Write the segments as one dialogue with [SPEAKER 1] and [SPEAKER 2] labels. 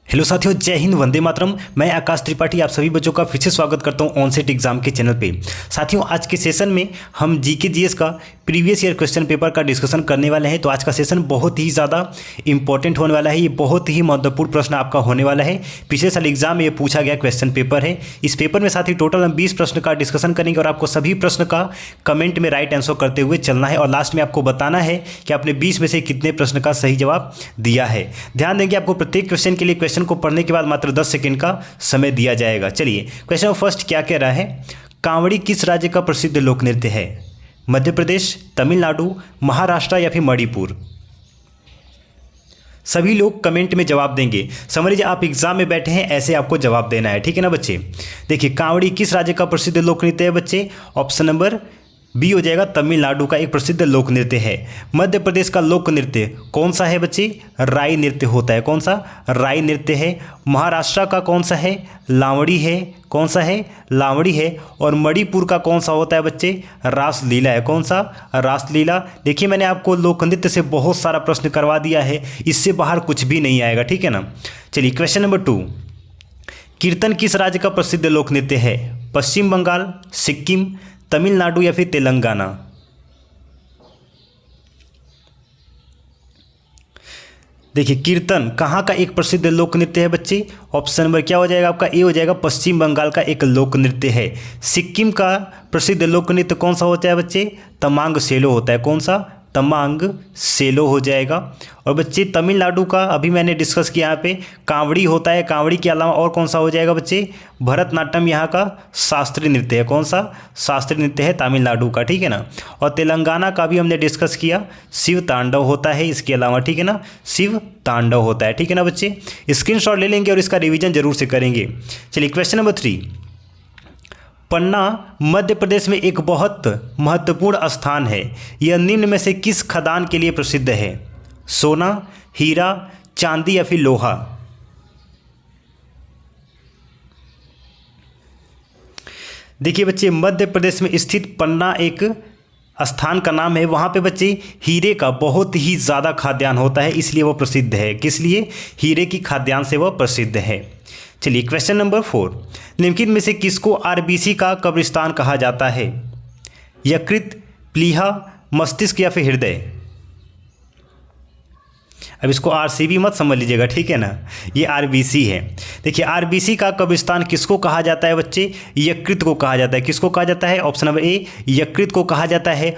[SPEAKER 1] Hello साथियों, जय हिंद, वंदे मातरम। मैं आकाश त्रिपाठी आप सभी बच्चों का फिर से स्वागत करता हूं ऑनसेट एग्जाम के चैनल पे। साथियों, आज के सेशन में हम जीके जीएस का प्रीवियस ईयर क्वेश्चन पेपर का डिस्कशन करने वाले हैं। तो आज का सेशन बहुत ही ज़्यादा इंपॉर्टेंट होने वाला है। ये बहुत ही महत्वपूर्ण प्रश्न आपका होने वाला है। पिछले साल एग्जाम में ये पूछा गया क्वेश्चन पेपर है। इस पेपर में साथी टोटल हम 20 प्रश्न का डिस्कशन करेंगे और आपको सभी प्रश्न का कमेंट में राइट आंसर करते हुए चलना है और लास्ट में आपको बताना है कि आपने 20 में से कितने प्रश्न का सही जवाब दिया है। ध्यान देंगे, आपको प्रत्येक क्वेश्चन के लिए क्वेश्चन को पढ़ने के बाद मात्र 10 सेकंड का समय दिया जाएगा। चलिए, क्वेश्चन फर्स्ट क्या कह रहा है? कांवड़ी किस राज्य का प्रसिद्ध लोक नृत्य है? मध्य प्रदेश, तमिलनाडु, महाराष्ट्र या फिर मणिपुर? सभी लोग कमेंट में जवाब देंगे। समझ लीजिए, आप एग्जाम में बैठे हैं, ऐसे आपको जवाब देना है। ठीक है ना बच्चे? देखिए, कांवड़ी किस राज्य का प्रसिद्ध लोक नृत्य है बच्चे? ऑप्शन नंबर बी हो जाएगा, तमिलनाडु का एक प्रसिद्ध लोक नृत्य है। मध्य प्रदेश का लोक नृत्य कौन सा है बच्चे? राई नृत्य होता है। कौन सा? राई नृत्य है। महाराष्ट्र का कौन सा है? लावड़ी है। कौन सा है? लावड़ी है। और मणिपुर का कौन सा होता है बच्चे? रासलीला है। कौन सा? रासलीला। देखिए, मैंने आपको लोक नृत्य से बहुत सारा प्रश्न करवा दिया है, इससे बाहर कुछ भी नहीं आएगा। ठीक है ना? चलिए, क्वेश्चन नंबर 2, कीर्तन किस राज्य का प्रसिद्ध लोक नृत्य है? पश्चिम बंगाल, सिक्किम, तमिलनाडु या फिर तेलंगाना? देखिए, कीर्तन कहाँ का एक प्रसिद्ध लोक नृत्य है बच्चे? ऑप्शन नंबर क्या हो जाएगा आपका? ए हो जाएगा, पश्चिम बंगाल का एक लोक नृत्य है। सिक्किम का प्रसिद्ध लोक नृत्य कौन सा होता है बच्चे? तमांग सेलो होता है। कौन सा? तमांग सेलो हो जाएगा। और बच्चे तमिलनाडु का अभी मैंने डिस्कस किया, यहाँ पे कांवड़ी होता है। कांवड़ी के अलावा और कौन सा हो जाएगा बच्चे? भरतनाट्यम यहाँ का शास्त्रीय नृत्य है। कौन सा? शास्त्रीय नृत्य है तमिलनाडु का। ठीक है ना? और तेलंगाना का भी हमने डिस्कस किया, शिव तांडव होता है इसके अलावा। ठीक है ना? शिव तांडव होता है। ठीक है ना बच्चे? स्क्रीनशॉट ले लेंगे और इसका रिविजन जरूर से करेंगे। चलिए, क्वेश्चन नंबर 3, पन्ना मध्य प्रदेश में एक बहुत महत्वपूर्ण स्थान है। यह निम्न में से किस खदान के लिए प्रसिद्ध है? सोना, हीरा, चांदी या फिर लोहा? देखिए बच्चे, मध्य प्रदेश में स्थित पन्ना एक स्थान का नाम है। वहाँ पे बच्चे हीरे का बहुत ही ज़्यादा खाद्यान्न होता है, इसलिए वह प्रसिद्ध है। किस लिए? हीरे की खाद्यान्न से वह प्रसिद्ध है। चलिए, क्वेश्चन नंबर 4, निम्नलिखित में से किसको आरबीसी का कब्रिस्तान कहा जाता है? यकृत, प्लीहा, मस्तिष्क या फिर हृदय? अब इसको आरसीबी मत समझ लीजिएगा, ठीक है ना? ये आरबीसी है। देखिए, आरबीसी का कब्रिस्तान किसको कहा जाता है बच्चे? यकृत को कहा जाता है। किसको कहा जाता है? ऑप्शन नंबर ए, यकृत को कहा जाता है।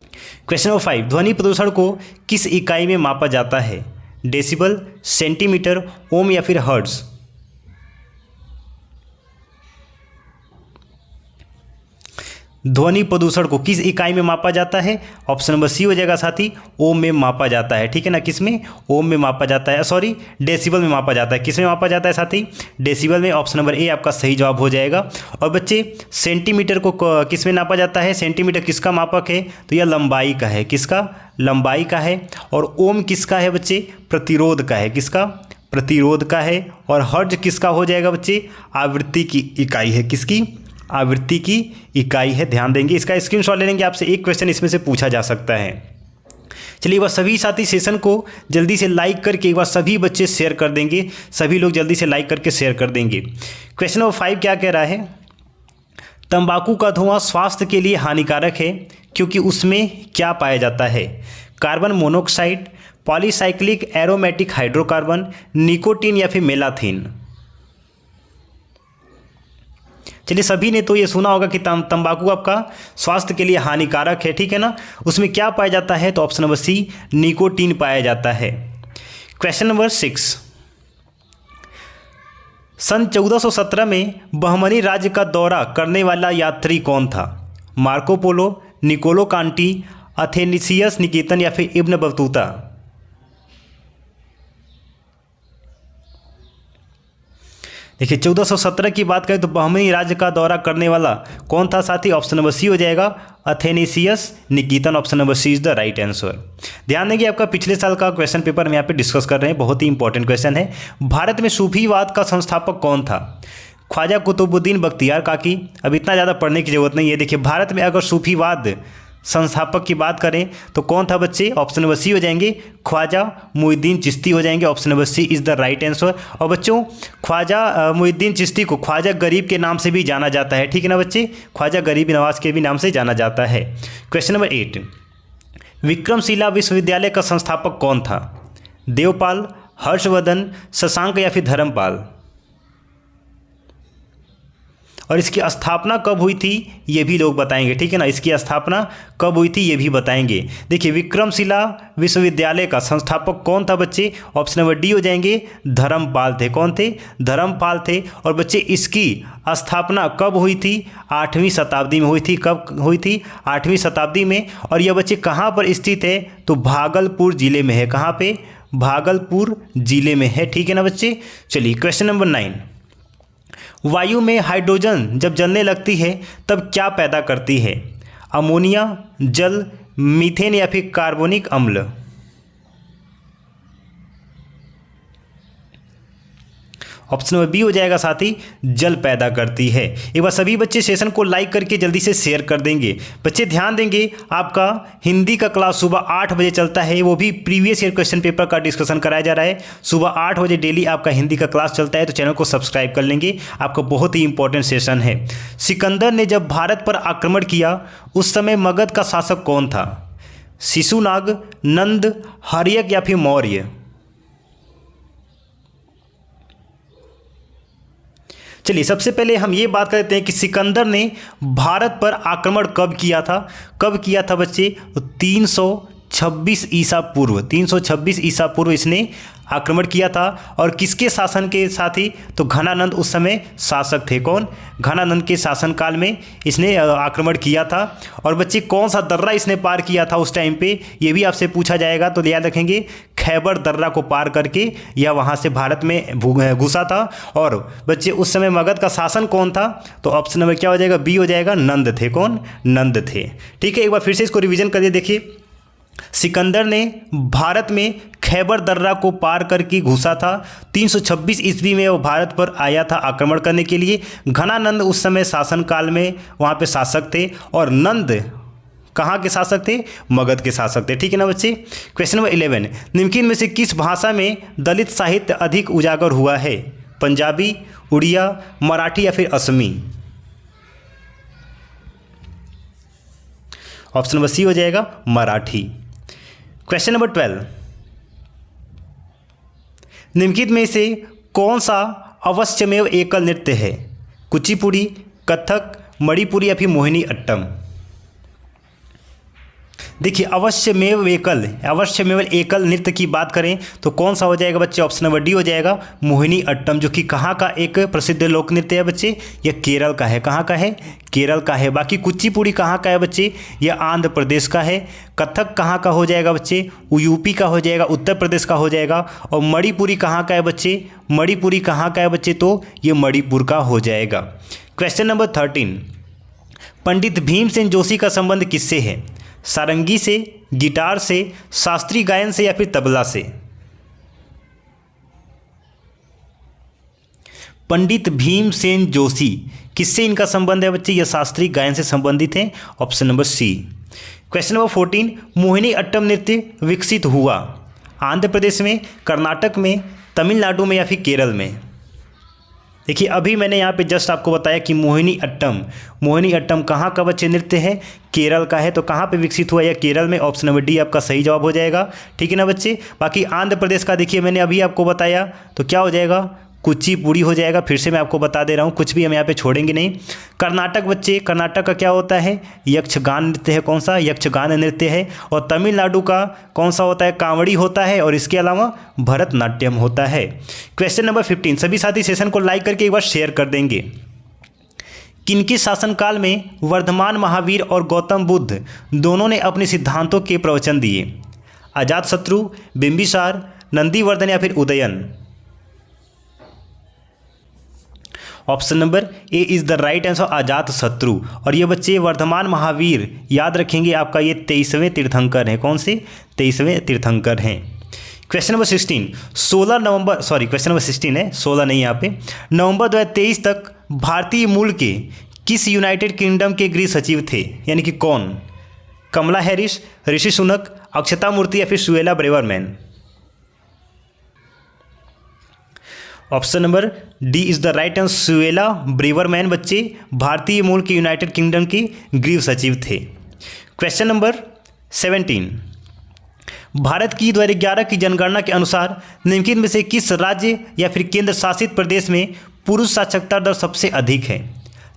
[SPEAKER 1] क्वेश्चन नंबर 5, ध्वनि प्रदूषण को किस इकाई में मापा जाता है? डेसिबल, सेंटीमीटर, ओम या फिर हर्ट्ज? ध्वनि प्रदूषण को किस इकाई में मापा जाता है? ऑप्शन नंबर सी हो जाएगा साथी, ओम में मापा जाता है। ठीक है ना? किस में? ओम में मापा जाता है। सॉरी, डेसिबल में मापा जाता है। किस में मापा जाता है साथी? डेसिबल में। ऑप्शन नंबर ए आपका सही जवाब हो जाएगा। और बच्चे, सेंटीमीटर को किस में नापा जाता है? सेंटीमीटर किसका मापक है? तो यह लंबाई का है। किसका? लंबाई का है। और ओम किसका है बच्चे? प्रतिरोध का है। किसका? प्रतिरोध का है। और हर्ट्ज किसका हो जाएगा बच्चे? आवृत्ति की इकाई है। किसकी? आवृत्ति की इकाई है। ध्यान देंगे, इसका स्क्रीनशॉट ले लेंगे। आपसे एक क्वेश्चन इसमें से पूछा जा सकता है। चलिए, एक बार सभी साथी सेशन को जल्दी से लाइक करके एक बार सभी बच्चे शेयर कर देंगे। सभी लोग जल्दी से लाइक करके शेयर कर देंगे। क्वेश्चन नंबर 5 क्या कह रहा है? तंबाकू का धुआं स्वास्थ्य के लिए हानिकारक है क्योंकि उसमें क्या पाया जाता है? Carbon monoxide, polycyclic aromatic hydrocarbon, nicotine या फिर मेलाथीन? चलिए, सभी ने तो ये सुना होगा कि तंबाकू आपका स्वास्थ्य के लिए हानिकारक है। ठीक है ना? उसमें क्या पाया जाता है? तो ऑप्शन नंबर सी, निकोटीन पाया जाता है। क्वेश्चन नंबर 6, सन 1417 में बहमनी राज्य का दौरा करने वाला यात्री कौन था? मार्को पोलो, निकोलो कांटी, अथेनिसियस निकेतन या फिर इब्न बतूता? देखिए, 1417 की बात करें तो बहमनी राज्य का दौरा करने वाला कौन था साथी? ऑप्शन नंबर सी हो जाएगा, Athanasius Niketan. Option number C is the right answer. ध्यान देंगे, आपका पिछले साल का क्वेश्चन पेपर हम यहाँ पे डिस्कस कर रहे हैं, बहुत ही इंपॉर्टेंट क्वेश्चन है। भारत में सूफीवाद का संस्थापक कौन था? ख्वाजा कुतुबुद्दीन बख्तियार काकी। अब इतना ज़्यादा पढ़ने की जरूरत नहीं है। देखिए, भारत में अगर सूफीवाद संस्थापक की बात करें तो कौन था बच्चे, ऑप्शन नंबर सी हो जाएंगे ख्वाजा मुइनुद्दीन चिश्ती हो जाएंगे। Option number C is the right answer. और बच्चों ख्वाजा मुइनुद्दीन चिश्ती को ख्वाजा गरीब के नाम से भी जाना जाता है, ठीक है ना बच्चे, ख्वाजा गरीब नवाज के भी नाम से जाना जाता है। क्वेश्चन नंबर 8, विक्रमशिला विश्वविद्यालय का संस्थापक कौन था? देवपाल, हर्षवर्धन, शशांक या फिर धर्मपाल? और इसकी स्थापना कब हुई थी ये भी लोग बताएंगे, ठीक है ना, इसकी स्थापना कब हुई थी ये भी बताएंगे। देखिए विक्रमशिला विश्वविद्यालय का संस्थापक कौन था बच्चे, ऑप्शन नंबर डी हो जाएंगे धर्मपाल थे। कौन थे? धर्मपाल थे। और बच्चे इसकी स्थापना कब हुई थी? 8वीं शताब्दी में हुई थी। कब हुई थी? 8वीं शताब्दी में। और यह बच्चे कहाँ पर स्थित है? तो भागलपुर जिले में है। कहाँ पे? भागलपुर जिले में है, ठीक है ना बच्चे। चलिए क्वेश्चन नंबर 9, वायु में हाइड्रोजन जब जलने लगती है तब क्या पैदा करती है? अमोनिया, जल, मीथेन या फिर कार्बोनिक अम्ल? ऑप्शन नंबर बी हो जाएगा साथी, जल पैदा करती है। एक बार सभी बच्चे सेशन को लाइक करके जल्दी से शेयर कर देंगे। बच्चे ध्यान देंगे, आपका हिंदी का क्लास सुबह 8 बजे चलता है, वो भी प्रीवियस ईयर क्वेश्चन पेपर का डिस्कशन कराया जा रहा है। सुबह 8 बजे डेली आपका हिंदी का क्लास चलता है, तो चैनल को सब्सक्राइब कर लेंगे, आपका बहुत ही इंपॉर्टेंट सेशन है। सिकंदर ने जब भारत पर आक्रमण किया उस समय मगध का शासक कौन था? शिशुनाग, नंद, हर्यक या फिर मौर्य? चलिए सबसे पहले हम ये बात करते हैं कि सिकंदर ने भारत पर आक्रमण कब किया था। कब किया था बच्चे? 326 ईसा पूर्व, 326 ईसा पूर्व इसने आक्रमण किया था। और किसके शासन के साथ ही? तो घनानंद उस समय शासक थे। कौन? घनानंद के शासनकाल में इसने आक्रमण किया था। और बच्चे कौन सा दर्रा इसने पार किया था उस टाइम पे, ये भी आपसे पूछा जाएगा, तो याद रखेंगे खैबर दर्रा को पार करके यह वहाँ से भारत में घुसा था। और बच्चे उस समय मगध का शासन कौन था? तो ऑप्शन नंबर क्या हो जाएगा? बी हो जाएगा, नंद थे। कौन? नंद थे, ठीक है। एक बार फिर से इसको रिवीजन करिए। देखिए सिकंदर ने भारत में खैबर दर्रा को पार करके घुसा था। 326 ईस्वी में वो भारत पर आया था आक्रमण करने के लिए। घनानंद उस समय शासनकाल में वहाँ पे शासक थे। और नंद कहाँ के शासक थे? मगध के शासक थे, ठीक है ना बच्चे। क्वेश्चन नंबर 11, निम्नलिखित में से किस भाषा में दलित साहित्य अधिक उजागर हुआ है? पंजाबी, उड़िया, मराठी या फिर असमी? ऑप्शन नंबर सी हो जाएगा, मराठी। क्वेश्चन नंबर 12, निम्नलिखित में से कौन सा अवश्यमेव एकल नृत्य है? कुचिपुड़ी, कथक, मणिपुरी या फिर मोहिनी अट्टम? देखिए अवश्यमेव एकल नृत्य की बात करें तो कौन सा हो जाएगा बच्चे? ऑप्शन नंबर डी हो जाएगा, मोहिनी अट्टम, जो कि कहाँ का एक प्रसिद्ध लोक नृत्य है बच्चे? यह केरल का है। कहाँ का है? केरल का है। बाकी कुचिपुड़ी कहाँ का है बच्चे? यह आंध्र प्रदेश का है। कथक कहाँ का हो जाएगा बच्चे? यूपी का हो जाएगा, उत्तर प्रदेश का हो जाएगा। और मणिपुरी कहाँ का है बच्चे? मणिपुरी कहाँ का है बच्चे? तो ये मणिपुर का हो जाएगा। क्वेश्चन नंबर 13, पंडित भीमसेन जोशी का संबंध किससे है? सारंगी से, गिटार से, शास्त्रीय गायन से या फिर तबला से? पंडित भीमसेन जोशी किससे इनका संबंध है बच्चे? यह शास्त्रीय गायन से संबंधित हैं। Option number C. Question number 14, Mohiniyattam नृत्य विकसित हुआ आंध्र प्रदेश में, कर्नाटक में, तमिलनाडु में या फिर केरल में? देखिए अभी मैंने यहाँ पे जस्ट आपको बताया कि मोहिनी अट्टम कहाँ का बच्चे नृत्य है? केरल का है। तो कहाँ पे विकसित हुआ? या केरल में। ऑप्शन नंबर डी आपका सही जवाब हो जाएगा, ठीक है ना बच्चे। बाकी आंध्र प्रदेश का देखिए मैंने अभी आपको बताया, तो क्या हो जाएगा? कुचिपुड़ी हो जाएगा। फिर से मैं आपको बता दे रहा हूँ, कुछ भी हम यहाँ पे छोड़ेंगे नहीं। कर्नाटक बच्चे, कर्नाटक का क्या होता है? यक्षगान नृत्य है। कौन सा? यक्षगान नृत्य है। और तमिलनाडु का कौन सा होता है? कांवड़ी होता है। और इसके अलावा भरतनाट्यम होता है। क्वेश्चन नंबर 15, सभी साथी सेशन को लाइक करके एक बार शेयर कर देंगे। किनके शासनकाल में वर्धमान महावीर और गौतम बुद्ध दोनों ने अपने सिद्धांतों के प्रवचन दिए? अजातशत्रु, बिंबिसार, नंदीवर्धन या फिर Udayan? Option number A is the right answer, Ajatashatru. और ये बच्चे वर्धमान महावीर याद रखेंगे, आपका ये 23वें तीर्थंकर हैं। कौन से? 23वें तीर्थंकर हैं। क्वेश्चन नंबर 16, 16 नवंबर, सॉरी क्वेश्चन नंबर 16 है, 16 नहीं यहाँ पे। नवंबर 2023 तक भारतीय मूल के किस यूनाइटेड किंगडम के गृह सचिव थे? यानी कि कौन? कमला हैरिस, ऋषि सुनक, अक्षता मूर्ति या फिर Suella Braverman? Option number D is the right answer, Suella Braverman बच्चे भारतीय मूल के यूनाइटेड किंगडम के गृह सचिव थे। क्वेश्चन नंबर 17, भारत की 2011 की जनगणना के अनुसार निम्नलिखित में से किस राज्य या फिर केंद्र शासित प्रदेश में पुरुष साक्षरता दर सबसे अधिक है?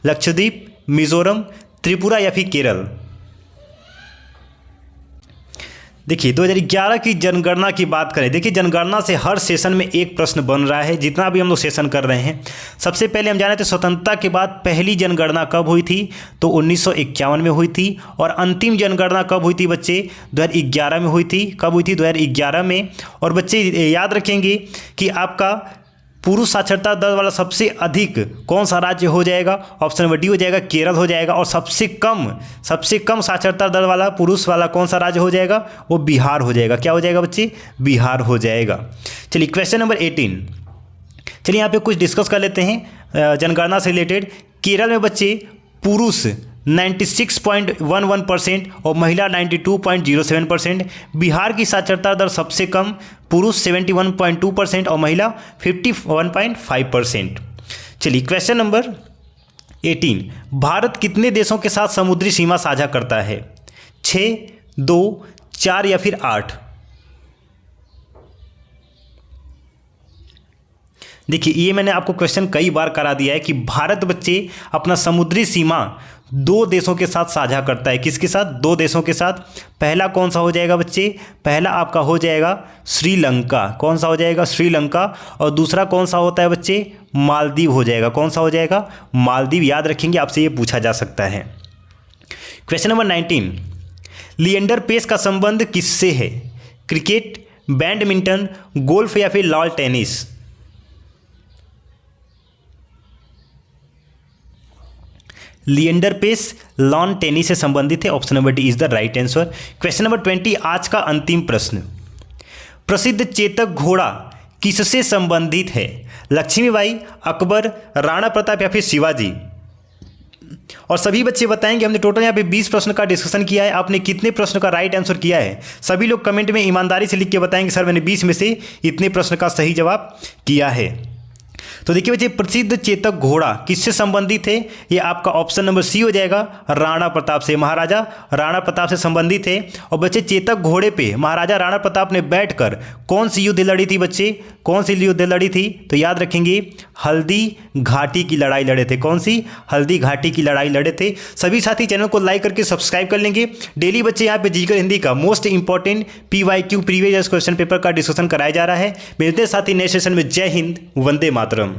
[SPEAKER 1] लक्षद्वीप, मिजोरम, त्रिपुरा या फिर केरल? देखिए 2011 की जनगणना की बात करें, देखिए जनगणना से हर सेशन में एक प्रश्न बन रहा है, जितना भी हम लोग सेशन कर रहे हैं। सबसे पहले हम जाने थे स्वतंत्रता के बाद पहली जनगणना कब हुई थी, तो 1951 में हुई थी। और अंतिम जनगणना कब हुई थी बच्चे? 2011 में हुई थी। कब हुई थी? 2011 में। और बच्चे याद रखेंगे कि आपका पुरुष साक्षरता दर वाला सबसे अधिक कौन सा राज्य हो जाएगा? ऑप्शन नंबर डी हो जाएगा, केरल हो जाएगा। और सबसे कम साक्षरता दर वाला पुरुष वाला कौन सा राज्य हो जाएगा? वो बिहार हो जाएगा। क्या हो जाएगा बच्चे? बिहार हो जाएगा। चलिए क्वेश्चन नंबर 18, चलिए यहाँ पे कुछ डिस्कस कर लेते हैं जनगणना से रिलेटेड। केरल में बच्चे पुरुष 96.11% और महिला 92.07%। बिहार की साक्षरता दर सबसे कम, पुरुष 71.2% और महिला 51.5%। चलिए क्वेश्चन नंबर 18, भारत कितने देशों के साथ समुद्री सीमा साझा करता है? 6, 2, 4 या फिर 8? देखिए ये मैंने आपको क्वेश्चन कई बार करा दिया है कि भारत बच्चे अपना समुद्री सीमा 2 देशों के साथ साझा करता है। किसके साथ? 2 देशों के साथ। पहला कौन सा हो जाएगा बच्चे? पहला आपका हो जाएगा श्रीलंका। कौन सा हो जाएगा? श्रीलंका। और दूसरा कौन सा होता है बच्चे? मालदीव हो जाएगा। कौन सा हो जाएगा? मालदीव। याद रखेंगे, आपसे ये पूछा जा सकता है। क्वेश्चन नंबर 19, लिएंडर पेस का संबंध किससे है? क्रिकेट, बैडमिंटन, गोल्फ या फिर lawn tennis? Leander Paes lawn tennis से संबंधित है। Option number D is the right answer. Question number 20, आज का अंतिम प्रश्न, प्रसिद्ध चेतक घोड़ा किससे संबंधित है? लक्ष्मीबाई, अकबर, राणा प्रताप या फिर शिवाजी? और सभी बच्चे बताएंगे। हमने टोटल यहाँ पे 20 प्रश्न का डिस्कशन किया है। आपने कितने प्रश्न का राइट आंसर किया है? सभी लोग कमेंट में ईमानदारी से लिख के बताएंगे सर मैंने 20 में से इतने प्रश्न का सही जवाब किया है। तो देखिए बच्चे, प्रसिद्ध चेतक घोड़ा किससे संबंधित है? ये आपका ऑप्शन नंबर सी हो जाएगा, राणा प्रताप से। महाराजा राणा प्रताप से संबंधित है। और बच्चे चेतक घोड़े पे महाराजा राणा प्रताप ने बैठकर कौन सी युद्ध लड़ी थी बच्चे? कौन सी युद्ध लड़ी थी? तो याद रखेंगे, हल्दी घाटी की लड़ाई लड़े थे। कौन सी? हल्दी घाटी की लड़ाई लड़े थे। सभी साथी चैनल को लाइक करके सब्सक्राइब कर लेंगे। डेली बच्चे यहाँ पे जीके हिंदी का most important PYQ previous question paper का डिस्कशन कराया जा रहा है। मिलते हैं साथी नए सेशन में। जय हिंद, वंदे मातरम।